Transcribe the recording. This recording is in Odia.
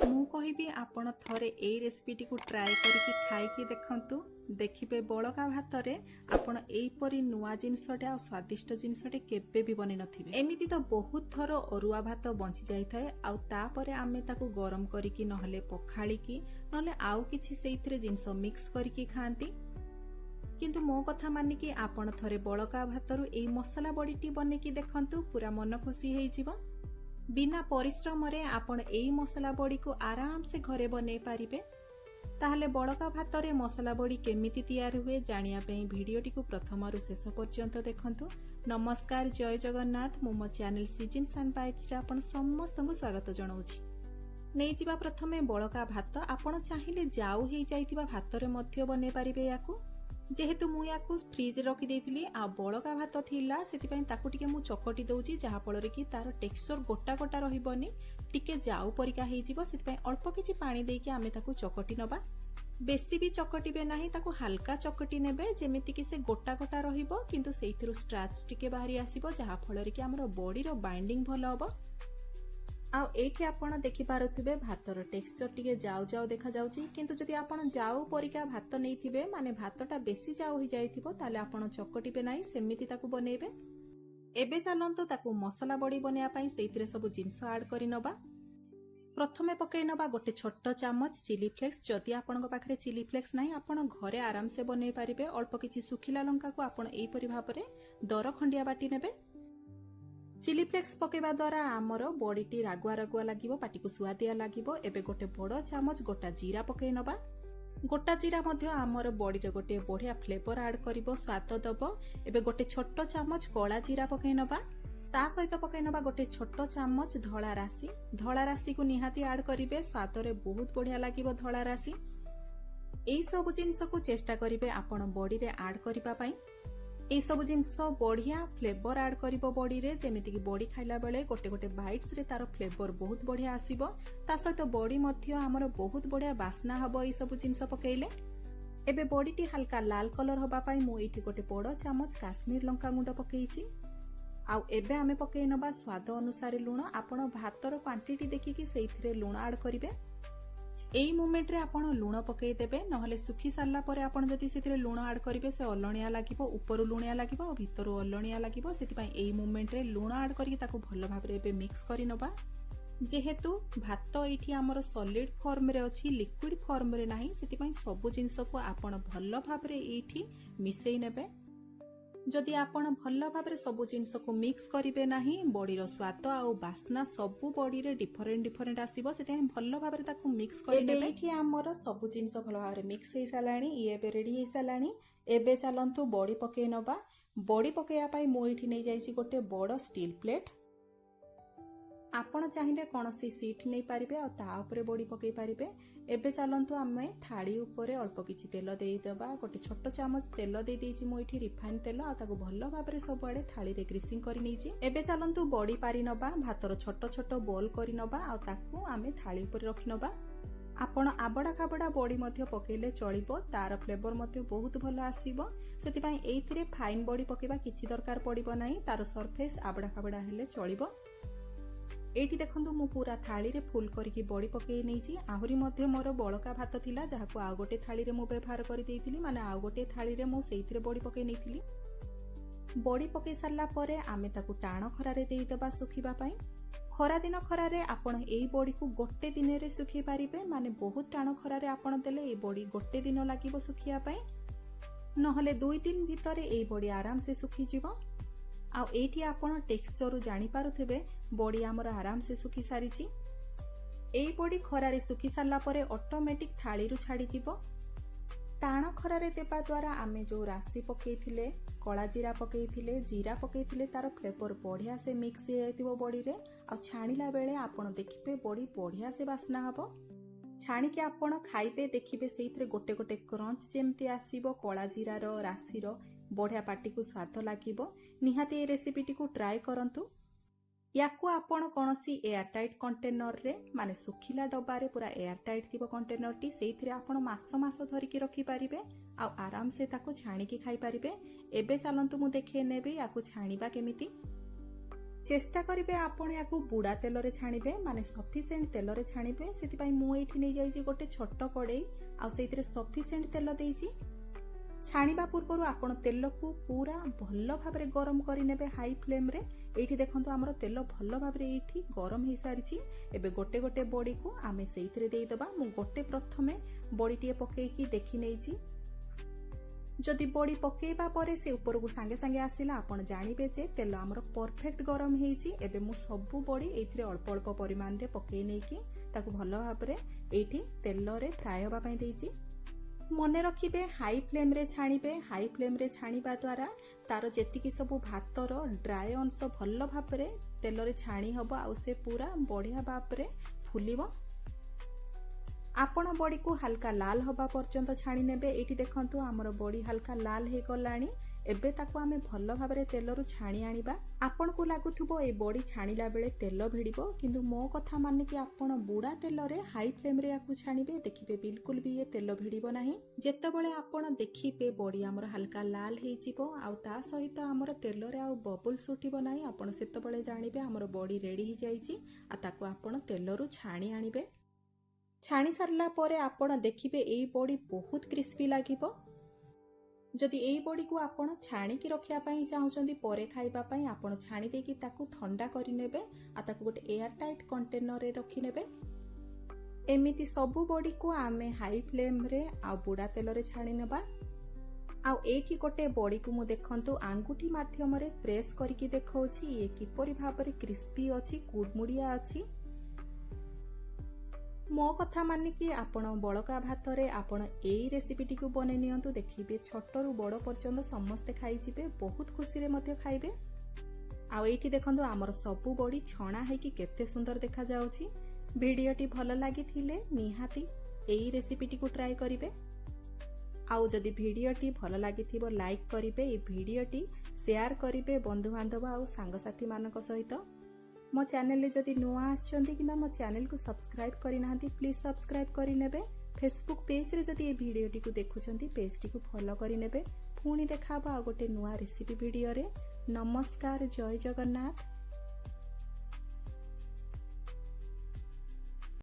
ମୁଁ କହିବି ଆପଣ ଥରେ ଏଇ ରେସିପିଟିକୁ ଟ୍ରାଏ କରିକି ଖାଇକି ଦେଖନ୍ତୁ। ଦେଖିବେ ବଳକା ଭାତରେ ଆପଣ ଏଇପରି ନୂଆ ଜିନିଷଟେ ଆଉ ସ୍ୱାଦିଷ୍ଟ ଜିନିଷଟେ କେବେ ବି ବନେଇ ନଥିବେ। ଏମିତି ତ ବହୁତ ଥର ଅରୁଆ ଭାତ ବଞ୍ଚି ଯାଇଥାଏ ଆଉ ତାପରେ ଆମେ ତାକୁ ଗରମ କରିକି ନହେଲେ ପଖାଳିକି ନହେଲେ ଆଉ କିଛି ସେଇଥିରେ ଜିନିଷ ମିକ୍ସ କରିକି ଖାଆନ୍ତି। କିନ୍ତୁ ମୋ କଥା ମାନିକି ଆପଣ ଥରେ ବଳକା ଭାତରୁ ଏଇ ମସଲା ବଡିଟି ବନେଇକି ଦେଖନ୍ତୁ, ପୁରା ମନ ଖୁସି ହେଇଯିବ। ବିନା ପରିଶ୍ରମରେ ଆପଣ ଏଇ ମସଲା ବଡିକୁ ଆରାମସେ ଘରେ ବନେଇ ପାରିବେ। ତାହେଲେ ବଳକା ଭାତରେ ମସଲା ବଡି କେମିତି ତିଆରି ହୁଏ ଜାଣିବା ପାଇଁ ଭିଡିଓଟିକୁ ପ୍ରଥମରୁ ଶେଷ ପର୍ଯ୍ୟନ୍ତ ଦେଖନ୍ତୁ। ନମସ୍କାର, ଜୟ ଜଗନ୍ନାଥ। ମୁଁ ମୋ ଚ୍ୟାନେଲ ସିଜନ୍ସ ଆଣ୍ଡ ବାଇଟ୍ସରେ ଆପଣ ସମସ୍ତଙ୍କୁ ସ୍ୱାଗତ ଜଣାଉଛି। ନେଇଯିବା ପ୍ରଥମେ ବଳକା ଭାତ। ଆପଣ ଚାହିଁଲେ ଜାଉ ହେଇଯାଇଥିବା ଭାତରେ ମଧ୍ୟ ବନେଇ ପାରିବେ ୟାକୁ। ଯେହେତୁ ମୁଁ ୟାକୁ ଫ୍ରିଜରେ ରଖିଦେଇଥିଲି ଆଉ ବଳକା ଭାତ ଥିଲା, ସେଥିପାଇଁ ତାକୁ ଟିକେ ମୁଁ ଚକଟି ଦଉଛି, ଯାହାଫଳରେ କି ତାର ଟେକ୍ସଚର ଗୋଟା ଗୋଟା ରହିବନି, ଟିକେ ଜାଉ ପରିକା ହେଇଯିବ। ସେଥିପାଇଁ ଅଳ୍ପ କିଛି ପାଣି ଦେଇକି ଆମେ ତାକୁ ଚକଟି ନବା। ବେଶୀ ବି ଚକଟିବେ ନାହିଁ, ତାକୁ ହାଲକା ଚକଟି ନେବେ, ଯେମିତିକି ସେ ଗୋଟା ଗୋଟା ରହିବ କିନ୍ତୁ ସେଇଥିରୁ ଷ୍ଟ୍ରାଚ ଟିକେ ବାହାରି ଆସିବ, ଯାହାଫଳରେ କି ଆମର ବଡିର ବାଇଣ୍ଡିଙ୍ଗ ଭଲ ହବ। ଆଉ ଏଇଠି ଆପଣ ଦେଖିପାରୁଥିବେ ଭାତର ଟେକ୍ସଚର ଟିକେ ଯାଉ ଯାଉ ଦେଖାଯାଉଛି, କିନ୍ତୁ ଯଦି ଆପଣ ଯାଉ ପରିକା ଭାତ ନେଇଥିବେ, ମାନେ ଭାତଟା ବେଶୀ ଯାଉ ହେଇଯାଇଥିବ, ତାହେଲେ ଆପଣ ଚକଟିବେ ନାହିଁ, ସେମିତି ତାକୁ ବନେଇବେ। ଏବେ ଚାଲନ୍ତୁ ତାକୁ ମସଲା ବଡି ବନେଇବା ପାଇଁ ସେଇଥିରେ ସବୁ ଜିନିଷ ଆଡ୍ କରି ନବା। ପ୍ରଥମେ ପକେଇ ନବା ଗୋଟେ ଛୋଟ ଚାମଚ ଚିଲି ଫ୍ଲେକ୍ସ। ଯଦି ଆପଣଙ୍କ ପାଖରେ ଚିଲି ଫ୍ଲେକ୍ସ ନାହିଁ, ଆପଣ ଘରେ ଆରାମସେ ବନେଇ ପାରିବେ। ଅଳ୍ପ କିଛି ଶୁଖିଲା ଲଙ୍କାକୁ ଆପଣ ଏଇପରି ଭାବରେ ଦର ଖଣ୍ଡିଆ ବାଟି ନେବେ। ଚିଲି ଫ୍ଲେକ୍ସ ପକେଇବା ଦ୍ୱାରା ଆମର ବଡିଟି ରାଗୁଆ ରାଗୁଆ ଲାଗିବ, ପାଟିକୁ ସୁଆଦିଆ ଲାଗିବ। ଏବେ ଗୋଟେ ବଡ ଚାମଚ ଗୋଟା ଜିରା ପକେଇ ନବା। ଗୋଟା ଜିରା ମଧ୍ୟ ଆମର ବଡିରେ ଗୋଟେ ବଢିଆ ଫ୍ଲେଭର ଆଡ୍ କରିବ, ସ୍ୱାଦ ଦବ। ଏବେ ଗୋଟେ ଛୋଟ ଚାମଚ କଳା ଜିରା ପକେଇ ନବା। ତା ସହିତ ପକେଇ ନବା ଗୋଟେ ଛୋଟ ଚାମଚ ଧଳା ରାଶି। ଧଳା ରାଶିକୁ ନିହାତି ଆଡ୍ କରିବେ, ସ୍ୱାଦରେ ବହୁତ ବଢିଆ ଲାଗିବ ଧଳା ରାଶି। ଏଇ ସବୁ ଜିନିଷକୁ ଚେଷ୍ଟା କରିବେ ଆପଣ ବଡିରେ ଆଡ୍ କରିବା ପାଇଁ। ଏଇ ସବୁ ଜିନିଷ ବଢିଆ ଫ୍ଲେଭର ଆଡ୍ କରିବ ବଡିରେ, ଯେମିତିକି ବଡି ଖାଇଲା ବେଳେ ଗୋଟେ ଗୋଟେ ବାଇଟ୍ସରେ ତାର ଫ୍ଲେଭର ବହୁତ ବଢିଆ ଆସିବ। ତା ସହିତ ବଡି ମଧ୍ୟ ଆମର ବହୁତ ବଢିଆ ବାସ୍ନା ହବ ଏଇ ସବୁ ଜିନିଷ ପକେଇଲେ। ଏବେ ବଡିଟି ହାଲକା ଲାଲ କଲର ହବା ପାଇଁ ମୁଁ ଏଇଠି ଗୋଟେ ବଡ ଚାମଚ କାଶ୍ମୀର ଲଙ୍କା ଗୁଣ୍ଡ ପକେଇଛି। ଆଉ ଏବେ ଆମେ ପକେଇ ନବା ସ୍ୱାଦ ଅନୁସାରେ ଲୁଣ। ଆପଣ ଭାତର କ୍ୱାଣ୍ଟିଟି ଦେଖିକି ସେଇଥିରେ ଲୁଣ ଆଡ୍ କରିବେ। ଏଇ ମୋମେଣ୍ଟରେ ଆପଣ ଲୁଣ ପକେଇଦେବେ, ନହେଲେ ଶୁଖି ସାରିଲା ପରେ ଆପଣ ଯଦି ସେଥିରେ ଲୁଣ ଆଡ୍ କରିବେ ସେ ଅଲଣିଆ ଲାଗିବ, ଉପରୁ ଲୁଣିଆ ଲାଗିବ ଆଉ ଭିତରୁ ଅଲଣିଆ ଲାଗିବ। ସେଥିପାଇଁ ଏଇ ମୋମେଣ୍ଟରେ ଲୁଣ ଆଡ୍ କରିକି ତାକୁ ଭଲ ଭାବରେ ଏବେ ମିକ୍ସ କରି ନବା। ଯେହେତୁ ଭାତ ଏଇଠି ଆମର ସଲିଡ ଫର୍ମରେ ଅଛି, ଲିକ୍ୱିଡ ଫର୍ମରେ ନାହିଁ, ସେଥିପାଇଁ ସବୁ ଜିନିଷକୁ ଆପଣ ଭଲ ଭାବରେ ଏଇଠି ମିଶେଇ ନେବେ। ଯଦି ଆପଣ ଭଲ ଭାବରେ ସବୁ ଜିନିଷକୁ ମିକ୍ସ କରିବେ ନାହିଁ, ବଡିର ସ୍ୱାଦ ଆଉ ବାସ୍ନା ସବୁ ବଡିରେ ଡିଫରେଣ୍ଟ ଆସିବ। ସେଥିପାଇଁ ଭଲ ଭାବରେ ତାକୁ ମିକ୍ସ କରିନେବେ। ଏଇଠି ଆମର ସବୁ ଜିନିଷ ଭଲ ଭାବରେ ମିକ୍ସ ହେଇସାରିଲାଣି, ଇଏ ଏବେ ରେଡି ହେଇସାରିଲାଣି। ଏବେ ଚାଲନ୍ତୁ ବଡି ପକେଇ ନବା। ବଡି ପକେଇବା ପାଇଁ ମୁଁ ଏଇଠି ନେଇଯାଇଛି ଗୋଟେ ବଡ ଷ୍ଟିଲ ପ୍ଲେଟ। ଆପଣ ଚାହିଁଲେ କୌଣସି ସିଟ୍ ନେଇପାରିବେ ଆଉ ତା ଉପରେ ବଡି ପକେଇ ପାରିବେ। ଏବେ ଚାଲନ୍ତୁ ଆମେ ଥାଳି ଉପରେ ଅଳ୍ପ କିଛି ତେଲ ଦେଇଦେବା। ଗୋଟେ ଛୋଟ ଚାମଚ ତେଲ ଦେଇଦେଇଛି ମୁଁ ଏଇଠି ରିଫାଇନ ତେଲ, ଆଉ ତାକୁ ଭଲ ଭାବରେ ସବୁଆଡେ ଥାଳିରେ ଗ୍ରୀସିଂ କରି ନେଇଛି। ଏବେ ଚାଲନ୍ତୁ ବଡି ପାରି ନବା, ଭାତର ଛୋଟ ଛୋଟ ବୋଲ କରି ନବା ଆଉ ତାକୁ ଆମେ ଥାଳି ଉପରେ ରଖିନବା। ଆପଣ ଆବଡା ଖାବଡା ବଡି ମଧ୍ୟ ପକେଇଲେ ଚଳିବ, ତାର ଫ୍ଲେଭର ମଧ୍ୟ ବହୁତ ଭଲ ଆସିବ। ସେଥିପାଇଁ ଏଇଥିରେ ଫାଇନ ବଡି ପକେଇବା କିଛି ଦରକାର ପଡିବ ନାହିଁ, ତାର ସରଫେସ ଆବଡା ଖାବଡା ହେଲେ ଚଳିବ। ଏଇଠି ଦେଖନ୍ତୁ ମୁଁ ପୁରା ଥାଳିରେ ଫୁଲ କରିକି ବଡି ପକେଇ ନେଇଛି। ଆହୁରି ମଧ୍ୟ ମୋର ବଳକା ଭାତ ଥିଲା, ଯାହାକୁ ଆଉ ଗୋଟେ ଥାଳିରେ ମୁଁ ବ୍ୟବହାର କରିଦେଇଥିଲି, ମାନେ ଆଉ ଗୋଟେ ଥାଳିରେ ମୁଁ ସେଇଥିରେ ବଡି ପକେଇ ନେଇଥିଲି। ବଡି ପକେଇ ସାରିଲା ପରେ ଆମେ ତାକୁ ଟାଣ ଖରାରେ ଦେଇଦେବା ଶୁଖିବା ପାଇଁ। ଖରାଦିନ ଖରାରେ ଆପଣ ଏଇ ବଡିକୁ ଗୋଟେ ଦିନରେ ଶୁଖେଇ ପାରିବେ, ମାନେ ବହୁତ ଟାଣ ଖରାରେ ଆପଣ ଦେଲେ ଏଇ ବଡି ଗୋଟେ ଦିନ ଲାଗିବ ଶୁଖିବା ପାଇଁ, ନହେଲେ 2 ଦିନ ଭିତରେ ଏଇ ବଡି ଆରାମସେ ଶୁଖିଯିବ। ଆଉ ଏଇଠି ଆପଣ ଟେକ୍ସଚରରୁ ଜାଣିପାରୁଥିବେ ବଡି ଆମର ଆରାମସେ ଶୁଖି ସାରିଛି। ଏଇ ବଡି ଖରାରେ ଶୁଖି ସାରିଲା ପରେ ଅଟୋମେଟିକ ଥାଳିରୁ ଛାଡିଯିବ। ଟାଣ ଖରାରେ ଦେବା ଦ୍ୱାରା ଆମେ ଯୋଉ ରାଶି ପକେଇଥିଲେ, କଳା ଜିରା ପକେଇଥିଲେ, ଜିରା ପକେଇଥିଲେ, ତାର ଫ୍ଲେଭର ବଢିଆ ସେ ମିକ୍ସ ହେଇଯାଇଥିବ ବଡିରେ। ଆଉ ଛାଣିଲା ବେଳେ ଆପଣ ଦେଖିବେ ବଡି ବଢିଆ ସେ ବାସ୍ନା ହବ। ଛାଣିକି ଆପଣ ଖାଇବେ, ଦେଖିବେ ସେଇଥିରେ ଗୋଟେ ଗୋଟେ କ୍ରଞ୍ଚ ଯେମିତି ଆସିବ କଳା ଜିରାର, ରାଶିର, ବଢିଆ ପାଟିକୁ ସ୍ୱାଦ ଲାଗିବ। ନିହାତି এই ରେସିପିଟିକୁ ଟ୍ରାଏ କରନ୍ତୁ। ୟାକୁ ଆପଣ କୌଣସି ଏୟାରଟାଇଟ୍ କଣ୍ଟେନରରେ, ମାନେ ଶୁଖିଲା ଡବାରେ ପୁରା ଏୟାରଟାଇଟ୍ ଥିବ କଣ୍ଟେନରଟି, ସେଇଥିରେ ଆପଣ ମାସ ମାସ ଧରିକି ରଖିପାରିବେ ଆଉ ଆରାମସେ ତାକୁ ଛାଣିକି ଖାଇପାରିବେ। ଏବେ ଚାଲନ୍ତୁ ମୁଁ ଦେଖେଇ ନେବି ୟାକୁ ଛାଣିବା କେମିତି। चेष्टा करिवे आपण याकू बुड़ा तेल रे छाणिबे माने सफिशिएंट तेल रे छाणिबे सेति पई मु एठी नै जाईची गोटे छोट कड़े आ सेतिरे सफिशिएंट तेल देईची। छाणिबा पूर्व आपण तेल को पूरा भल भाबरे गरम करि नेबे हाई फ्लेम रे। एठी देखंतु हमर तेल भल भाबरे एठी गरम हे सारिची। एबे गोटे गोटे बड़ी को आमे सेतिरे देई दबा। मु गोटे प्रथमे बड़ी टिए पकेई की देखि नेइची। जदि बड़ी पकेइबा परे से ऊपर को सांगे सांगे आसिला आपण जानिबे जे तेल हमर परफेक्ट गरम हेइची। एबे मु सबु बड़ी एथिरे अल्प अल्प परिमाण रे पकेई नै की ताकू भल भाबरे एठी तेल रे फ्राई होबा पई देइची। मने रखिबे हाई फ्लेम रे छाणिबे। हाई फ्लेम रे छाणिबा द्वारा तार जेतिकी सब भातर ड्राई अंश भल भाबरे तेल रे छाणी हबो आ से पूरा बढ़िया भाबरे फुलिबो। आपण बड़ी को हल्का लाल हबा पर्यंत छाणी नेबे। एठी देखंतु हमर बड़ी हल्का लाल हे गलाणी। एबे ताको आमे भल भाबरे तेल रु छाणी आनिबा। आपण को लागुथुबो ए बड़ी छाणीला बेले तेल भिड़िबो किंतु मो कथा माने कि आपण बुड़ा तेल रे हाई फ्लेम रे याकू छाणीबे देखिबे बिल्कुल भी ये तेल भिड़िबो नाही। जेतेबेले आपण देखिबे बड़ी हमर हल्का लाल हे जिवो आ ता सहित हमर तेल रे आ बबल्स उठिबो नाही। आपण सेतेबेले जानिबे हमर बड़ी रेडी हे जाईची आ ताको आपण तेल रु छाणी आनिबे। छाणी सारला परे आपण देखिबे एई बड़ी बहुत क्रिस्पी लागिबो। जदि एई बड़ी को आपण छाणी की रखिया पई चाहुचंदी परे खाइबा पई आपण छाणी देकी ताकू ठंडा करि नेबे आ ताकू गोटे एयर टाइट कंटेनर रे रखि नेबे। एमिति सबु बड़ी को आमे हाई फ्लेम रे आ बुड़ा तेल रे छाणी नेबा। आ एठी गोटे बड़ी को मु देखंतु आंगुठी माध्यम रे प्रेस करिकि देखौछि ये किपरि भाबरे क्रिस्पी अछि कुडमुडिया अछि। मो कथा माने कि आपण बड़का भात रे आपण एई रेसिपीटी को बने नियंतु देखिबे छोटरू बड़ पर्यंत समस्ते खाई जिबे बहुत खुशी रे मध्य खाइबे। आ एठी देखंतु हमर सबु बड़ी छणा है कि केते सुंदर देखा जाउछि। वीडियोटी भल लागि थिले निहाती एई रेसिपीटी को ट्राई करिवे। आउ जदि वीडियोटी भल लागि थिबो लाइक करिवे, ए वीडियोटी शेयर करिवे बंधु बांधव आउ सांग साथी मानक सहित। मो चैनल जदि नुआ आछंती कि मो चैनल को सब्सक्राइब करि नाहंती प्लीज सब्सक्राइब करि नेबे। फेसबुक पेज रे जदि ए वीडियोटी को देखुछंती पेज टी को फॉलो करि नेबे। पुणी देखाबो आ गोटे नुआ रेसिपी वीडियो रे। नमस्कार, जय जगन्नाथ।